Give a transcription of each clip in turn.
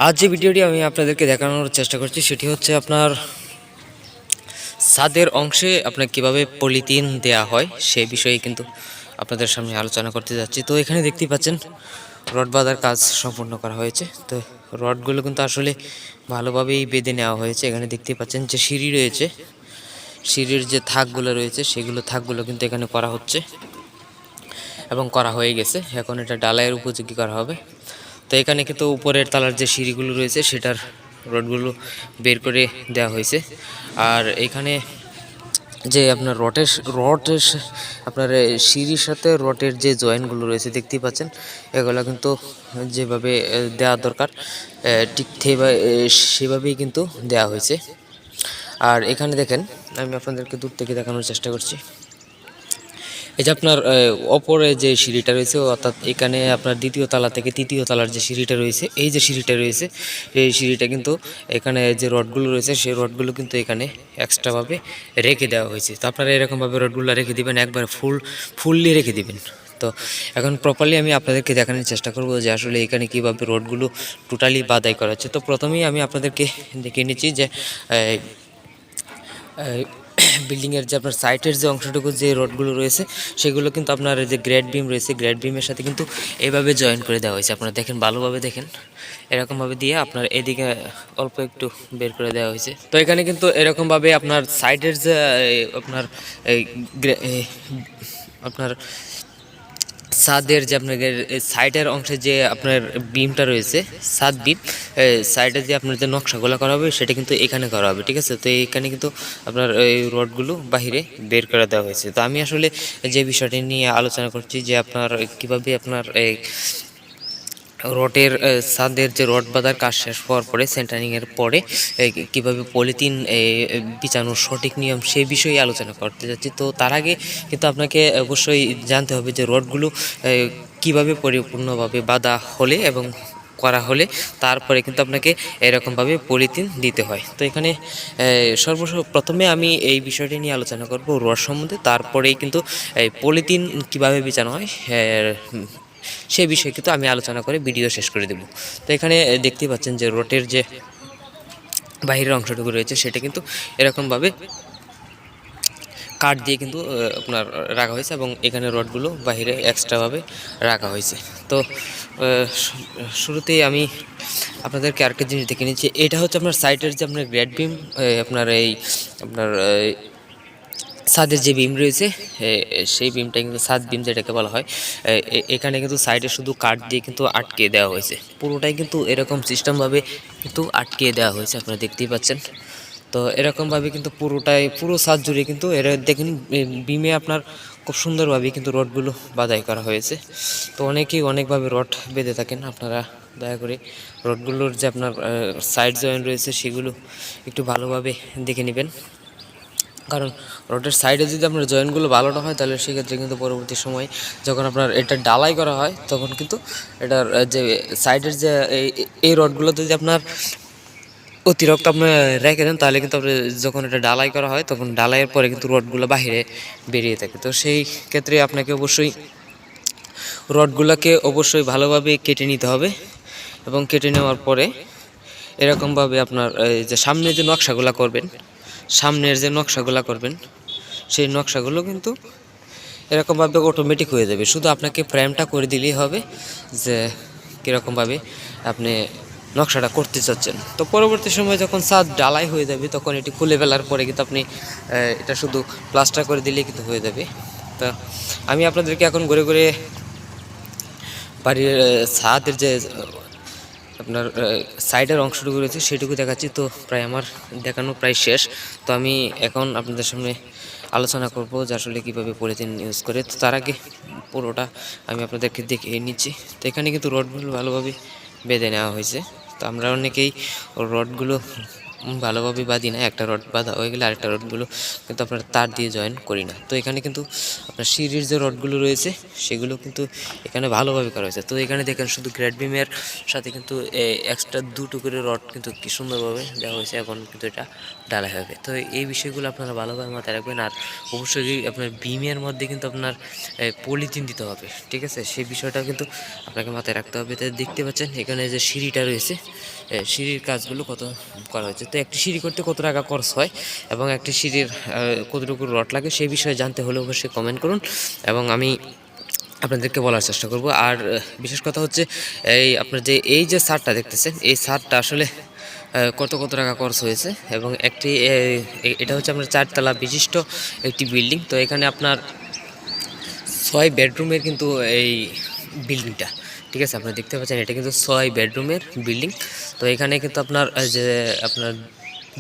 আজ যে ভিডিওটি আমি আপনাদেরকে দেখানোর চেষ্টা করছি সেটি হচ্ছে আপনার ছাদের অংশে আপনার কিভাবে পলিথিন দেয়া হয় সেই বিষয়ে কিন্তু আপনাদের সামনে আলোচনা করতে যাচ্ছি। তো এখানে দেখতেই পাচ্ছেন রড বাঁধার কাজ সম্পূর্ণ করা হয়েছে। তো রডগুলো কিন্তু আসলে ভালোভাবেই বেঁধে নেওয়া হয়েছে। এখানে দেখতেই পাচ্ছেন যে সিঁড়ি রয়েছে, সিঁড়ির যে থাকগুলো রয়েছে সেগুলো থাকগুলো কিন্তু এখানে করা হচ্ছে এবং করা হয়ে গেছে। এখন এটা ডালাইয়ের উপযোগী করা হবে। তো এখানে কিন্তু উপরের তলার যে সিঁড়িগুলো রয়েছে সেটার রডগুলো বের করে দেওয়া হয়েছে। আর এখানে যে আপনার রডের আপনার সিঁড়ির সাথে রডের যে জয়েন্টগুলো রয়েছে দেখতেই পাচ্ছেন, এগুলো কিন্তু যেভাবে দেওয়া দরকার ঠিক সেভাবেই কিন্তু দেওয়া হয়েছে। আর এখানে দেখেন, আমি আপনাদেরকে দূর থেকে দেখানোর চেষ্টা করছি। এই যে আপনার ওপরে যে সিঁড়িটা রয়েছে, অর্থাৎ এখানে আপনার দ্বিতীয় তলা থেকে তৃতীয় তলার যে সিঁড়িটা রয়েছে, এই যে সিঁড়িটা রয়েছে এই সিঁড়িটা কিন্তু এখানে যে রডগুলো রয়েছে সেই রডগুলো কিন্তু এখানে এক্সট্রাভাবে রেখে দেওয়া হয়েছে। তো আপনারা এরকমভাবে রডগুলো রেখে দিবেন, একবার ফুললি রেখে দিবেন। তো এখন প্রপারলি আমি আপনাদেরকে দেখানোর চেষ্টা করব যে আসলে এখানে কীভাবে রডগুলো টোটালি বাদাই করা হচ্ছে। তো প্রথমেই আমি আপনাদেরকে দেখিয়ে নিচ্ছি যে বিল্ডিংয়ের যে আপনার সাইটের যে অংশটুকু যে রডগুলো রয়েছে সেগুলো কিন্তু আপনার যে গ্রেড বিম রয়েছে, গ্রেড বিমের সাথে কিন্তু এভাবে জয়েন করে দেওয়া হয়েছে। আপনারা দেখেন, ভালোভাবে দেখেন, এরকমভাবে দিয়ে আপনার এদিকে অল্প একটু বের করে দেওয়া হয়েছে। তো এখানে কিন্তু এরকমভাবে আপনার সাইডের যে আপনার আপনার ছাদের যে আপনার সাইডের অংশে যে আপনার বিমটা রয়েছে, ছাদ বিম, সাইডে যে আপনার যে নকশাগুলো করা হবে সেটা কিন্তু এখানে করা হবে, ঠিক আছে। তো এখানে কিন্তু আপনার এই রডগুলো বাহিরে বের করে দেওয়া হয়েছে। তো আমি আসলে যে বিষয়টি নিয়ে আলোচনা করছি যে আপনার কীভাবে আপনার এই রডের ছাদের যে রড বাঁধার কাজ শেষ হওয়ার পরে সেন্টারিংয়ের পরে কীভাবে পলিথিন বিছানোর সঠিক নিয়ম সেই বিষয়ে আলোচনা করতে যাচ্ছি। তো তার আগে কিন্তু আপনাকে অবশ্যই জানতে হবে যে রডগুলো কীভাবে পরিপূর্ণভাবে বাঁধা হলে এবং করা হলে তারপরে কিন্তু আপনাকে এরকমভাবে পলিথিন দিতে হয়। তো এখানে প্রথমে আমি এই বিষয়টি নিয়ে আলোচনা করব রড সম্বন্ধে, তারপরেই কিন্তু এই পলিথিন কীভাবে বিছানো হয় সেই বিষয়ে কিন্তু আমি আলোচনা করে ভিডিও শেষ করে দেব। তো এখানে দেখতেই পাচ্ছেন যে রডের যে বাহিরের অংশটুকু রয়েছে সেটা কিন্তু এরকমভাবে কাঠ দিয়ে কিন্তু আপনার রাখা হয়েছে এবং এখানে রডগুলো বাহিরে এক্সট্রাভাবে রাখা হয়েছে। তো শুরুতেই আমি আপনাদেরকে আরেকটা জিনিস দেখে নিচ্ছি। এটা হচ্ছে আপনার সাইটের যে আপনার গ্রেড বিম, আপনার এই আপনার ছাদের যে বিম রয়েছে সেই বিমটা কিন্তু ছাদ বিম যেটাকে বলা হয়। এখানে কিন্তু সাইডে শুধু কাঠ দিয়ে কিন্তু আটকে দেওয়া হয়েছে, পুরোটাই কিন্তু এরকম সিস্টেমভাবে কিন্তু আটকে দেওয়া হয়েছে, আপনারা দেখতেই পাচ্ছেন। তো এরকমভাবে কিন্তু পুরো ছাদ জুড়ে কিন্তু এরা দেখেন বিমে আপনার খুব সুন্দরভাবে কিন্তু রডগুলো বাঁধাই করা হয়েছে। তো অনেকেই অনেকভাবে রড বেঁধে থাকেন, আপনারা দয়া করে রডগুলোর যে আপনার সাইড জয়েন্ট রয়েছে সেগুলো একটু ভালোভাবে দেখে নেবেন। কারণ রডের সাইডে যদি আপনার জয়েন্টগুলো ভালো না হয় তাহলে সেক্ষেত্রে কিন্তু পরবর্তী সময় যখন আপনার এটা ডালাই করা হয় তখন কিন্তু এটার যে সাইডের যে এই রডগুলো যদি আপনার অতিরিক্ত আপনি রেখে দেন তাহলে কিন্তু আপনি যখন এটা ডালাই করা হয় তখন ডালাইয়ের পরে কিন্তু রডগুলো বাহিরে বেরিয়ে থাকে। তো সেই ক্ষেত্রে আপনাকে অবশ্যই রডগুলোকে অবশ্যই ভালোভাবে কেটে নিতে হবে এবং কেটে নেওয়ার পরে এরকমভাবে আপনার যে সামনে যে নকশাগুলো করবেন, সামনের যে নকশাগুলো করবেন সেই নকশাগুলো কিন্তু এরকমভাবে অটোমেটিক হয়ে যাবে। শুধু আপনাকে ফ্রেমটা করে দিলেই হবে যে কীরকমভাবে আপনি নকশাটা করতে চাচ্ছেন। তো পরবর্তী সময় যখন ছাদ ডালাই হয়ে যাবে তখন এটি খুলে ফেলার পরে কিন্তু আপনি এটা শুধু প্লাস্টার করে দিলেই কিন্তু হয়ে যাবে। তা আমি আপনাদেরকে এখন ঘুরে ঘুরে বাড়ির ছাদের যে আপনার সাইডের অংশটুকু রয়েছে সেটুকু দেখাচ্ছি। তো প্রায় আমার দেখানো প্রায় শেষ। তো আমি এখন আপনাদের সামনে আলোচনা করব যে আসলে কীভাবে পলিথিন ইউজ করে। তো তার আগে পুরোটা আমি আপনাদেরকে দেখিয়ে নিচ্ছি। তো এখানে কিন্তু রডগুলো ভালোভাবে বেঁধে নেওয়া হয়েছে। তো আমরা অনেকেই রডগুলো ভালোভাবে বাঁধি না, একটা রড বাঁধা হয়ে গেলে আরেকটা রডগুলো কিন্তু আপনার তার দিয়ে জয়েন করি না। তো এখানে কিন্তু আপনার সিঁড়ির যে রডগুলো রয়েছে সেগুলো কিন্তু এখানে ভালোভাবে করা হয়েছে। তো এখানে দেখেন শুধু গ্রেড বিমের সাথে কিন্তু এক্সট্রা দুটো করে রড কিন্তু কি সুন্দরভাবে দেওয়া হয়েছে, এখন কিন্তু এটা ঢালাই হবে। তো এই বিষয়গুলো আপনারা ভালোভাবে মাথায় রাখবেন। আর অবশ্যই আপনার বিমের মধ্যে কিন্তু আপনার পলিথিন দিতে হবে, ঠিক আছে, সেই বিষয়টা কিন্তু আপনাকে মাথায় রাখতে হবে। তো দেখতে পাচ্ছেন এখানে যে সিঁড়িটা রয়েছে, সিঁড়ির কাজগুলো কত করা হয়েছে। তো একটি সিঁড়ি করতে কত টাকা খরচ হয় এবং একটি সিঁড়ির কতটুকু রড লাগে সেই বিষয়ে জানতে হলে অবশ্যই কমেন্ট করুন এবং আমি আপনাদেরকে বলার চেষ্টা করব। আর বিশেষ কথা হচ্ছে আপনার এই যে ছাদটা দেখতেছেন, এই ছাদটা আসলে কত টাকা খরচ হয়েছে এবং একটি এটা হচ্ছে আপনার 4 তলা বিশিষ্ট একটি বিল্ডিং। তো এখানে আপনার 6 বেডরুমের কিন্তু এই বিল্ডিংটা, ঠিক আছে, আপনারা দেখতে পাচ্ছেন এটা কিন্তু 6 বেডরুমের বিল্ডিং। তো এখানে কিন্তু আপনার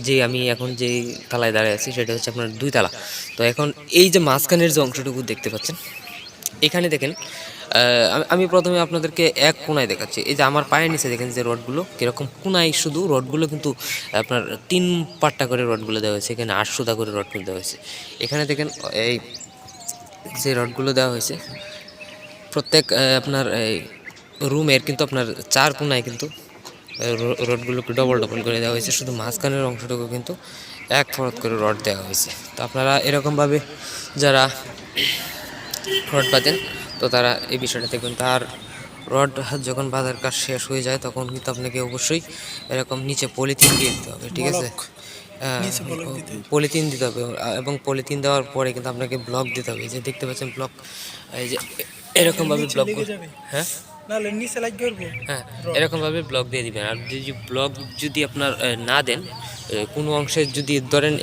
যে আমি এখন যেই তলায় দাঁড়িয়ে আছি সেটা হচ্ছে আপনার 2 তলা। তো এখন এই যে মাঝখানের যে অংশটুকু দেখতে পাচ্ছেন, এখানে দেখেন আমি প্রথমে আপনাদেরকে এক কোনায় দেখাচ্ছি। এই যে আমার পায়ের নিচে দেখেন যে রডগুলো কীরকম কোনায়, শুধু রডগুলো কিন্তু আপনার 3 পাট্টা করে রডগুলো দেওয়া হয়েছে, এখানে 8 সুতা করে রডগুলো দেওয়া হয়েছে। এখানে দেখেন এই যে রডগুলো দেওয়া হয়েছে প্রত্যেক আপনার এই রুমের কিন্তু আপনার 4 কোনায় কিন্তু রডগুলোকে ডবল করে দেওয়া হয়েছে, শুধু মাঝখানের অংশটুকু কিন্তু এক ফরত করে রড দেওয়া হয়েছে। তো আপনারা এরকমভাবে যারা রড বাঁধেন তো তারা এই বিষয়টা দেখবেন। তার রড যখন বাঁধার কাজ শেষ হয়ে যায় তখন কিন্তু আপনাকে অবশ্যই এরকম নিচে পলিথিন দিয়ে দিতে হবে, ঠিক আছে, পলিথিন দিতে হবে এবং পলিথিন দেওয়ার পরে কিন্তু আপনাকে ব্লক দিতে হবে। এই যে দেখতে পাচ্ছেন ব্লক, এই যে এরকমভাবে ব্লক, হ্যাঁ হ্যাঁ এরকমভাবে ব্লক দিয়ে দিবেন। আর যদি ব্লক যদি আপনার না দেন, কোনো অংশে যদি ধরেন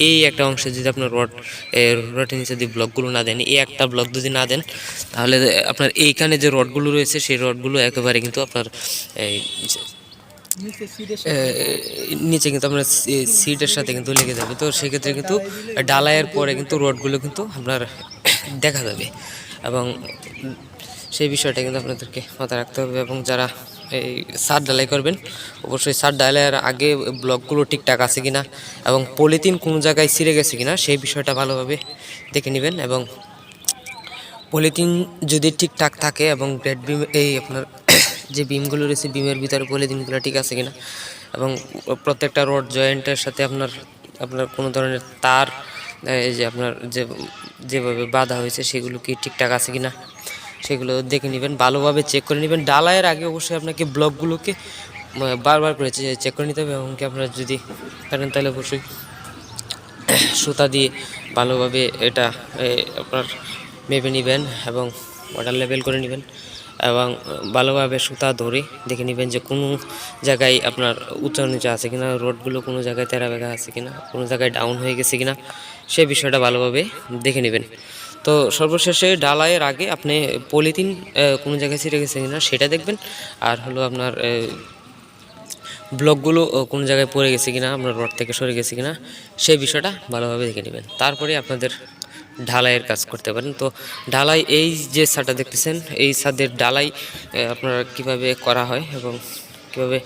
এই একটা অংশে যদি আপনার রডের নিচে যদি ব্লকগুলো না দেন, এই একটা ব্লক যদি না দেন, তাহলে আপনার এইখানে যে রডগুলো রয়েছে সেই রডগুলো একেবারে কিন্তু আপনার নিচে কিন্তু আপনার সিটের সাথে কিন্তু লেগে যাবে। তো সেক্ষেত্রে কিন্তু ঢালাইয়ের পরে কিন্তু রডগুলো কিন্তু আপনার দেখা যাবে এবং সেই বিষয়টা কিন্তু আপনাদেরকে মাথায় রাখতে হবে। এবং যারা এই ছাদ ঢালাই করবেন অবশ্যই ছাদ ঢালাইয়ের আগে ব্লকগুলো ঠিকঠাক আছে কিনা এবং পলিথিন কোন জায়গায় ছিঁড়ে গেছে কিনা সেই বিষয়টা ভালোভাবে দেখে নেবেন। এবং পলিথিন যদি ঠিকঠাক থাকে এবং গ্রেড বিম এই আপনার যে বিমগুলো রয়েছে বিমের ভিতরে পলিথিনগুলো ঠিক আছে কিনা এবং প্রত্যেকটা রড জয়েন্টের সাথে আপনার কোনো ধরনের তার এই যে আপনার যেভাবে বাঁধা হয়েছে সেগুলো কি ঠিকঠাক আছে কিনা সেগুলো দেখে নেবেন, ভালোভাবে চেক করে নেবেন। ঢালাইয়ের আগে অবশ্যই আপনাকে ব্লকগুলোকে বারবার করে চেক করে নিতে হবে এবং কি আপনারা যদি পারেন তাহলে অবশ্যই সুতা দিয়ে ভালোভাবে এটা আপনার মেপে নেবেন এবং ওয়াটার লেভেল করে নেবেন এবং ভালোভাবে সুতা ধরে দেখে নেবেন যে কোনো জায়গায় আপনার উঁচা নিচা আছে কিনা, রোডগুলো কোনো জায়গায় তেরা বেঁকা আছে কিনা, কোনো জায়গায় ডাউন হয়ে গেছে কিনা সেই বিষয়টা ভালোভাবে দেখে নেবেন। তো সর্বশেষে ঢালাইয়ের আগে আপনি পলিথিন কোনো জায়গায় ছিঁড়ে গেছে কিনা সেটা দেখবেন। আর হলো আপনার ব্লকগুলো কোনো জায়গায় পড়ে গেছে কিনা, আপনার রড থেকে সরে গেছে কিনা সেই বিষয়টা ভালোভাবে দেখে নেবেন। তারপরে আপনাদের ঢালাইয়ের কাজ করতে পারেন। তো ঢালাই এই যে ছাদটা দেখতেছেন এই ছাদের ঢালাই আপনারা কিভাবে করা হয় এবং কীভাবে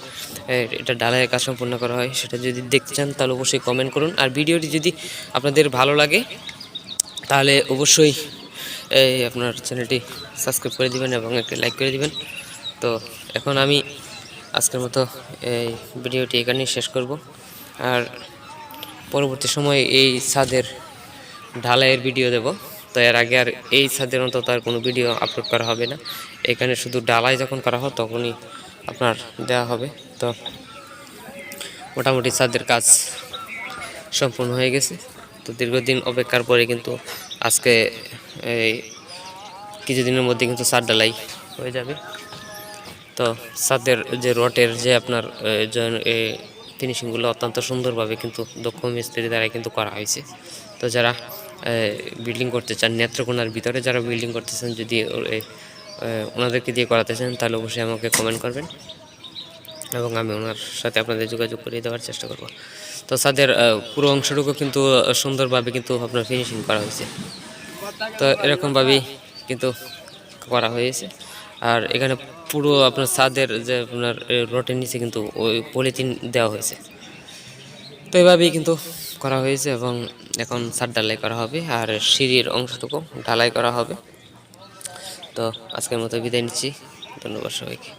এটা ঢালাইয়ের কাজ সম্পূর্ণ করা হয় সেটা যদি দেখতে চান তাহলে অবশ্যই কমেন্ট করুন। আর ভিডিওটি যদি আপনাদের ভালো লাগে তাহলে অবশ্যই আপনার চ্যানেলটি সাবস্ক্রাইব করে দিবেন এবং একটি লাইক করে দিবেন। তো এখন আমি আজকের মতো এই ভিডিওটি এখানেই শেষ করব। আর পরবর্তী সময়ে এই ছাদের ঢালাইয়ের ভিডিও দেব। তো এর আগে আর এই ছাদের অন্তত আর কোনো ভিডিও আপলোড করা হবে না, এখানে শুধু ঢালাই যখন করা হয় তখনই আপনার দেওয়া হবে। তো মোটামুটি ছাদের কাজ সম্পূর্ণ হয়ে গেছে। তো দীর্ঘদিন অপেক্ষার পরে কিন্তু আজকে এই কিছুদিনের মধ্যে কিন্তু ছাদ ঢালাই হয়ে যাবে। তো ছাদের যে রডের যে আপনার ফিনিশিংগুলো অত্যন্ত সুন্দরভাবে কিন্তু দক্ষ মিস্ত্রি দ্বারা কিন্তু করা হয়েছে। তো যারা বিল্ডিং করতে চান নেত্রকোনার ভিতরে যারা বিল্ডিং করতেছেন, যদি ওনাদেরকে দিয়ে করাতে চান তাহলে অবশ্যই আমাকে কমেন্ট করবেন এবং আমি ওনার সাথে আপনাদের যোগাযোগ করিয়ে দেওয়ার চেষ্টা করব। তো ছাদের পুরো অংশটুকু কিন্তু সুন্দরভাবে কিন্তু আপনার ফিনিশিং করা হয়েছে। তো এরকমভাবেই কিন্তু করা হয়েছে। আর এখানে পুরো আপনার ছাদের যে আপনার রডের নিচে কিন্তু ওই পলিথিন দেওয়া হয়েছে। তো এভাবেই কিন্তু করা হয়েছে এবং এখন ছাদ ঢালাই করা হবে আর সিঁড়ির অংশটুকু ঢালাই করা হবে। তো আজকের মতো বিদায় নিচ্ছি, ধন্যবাদ সবাইকে।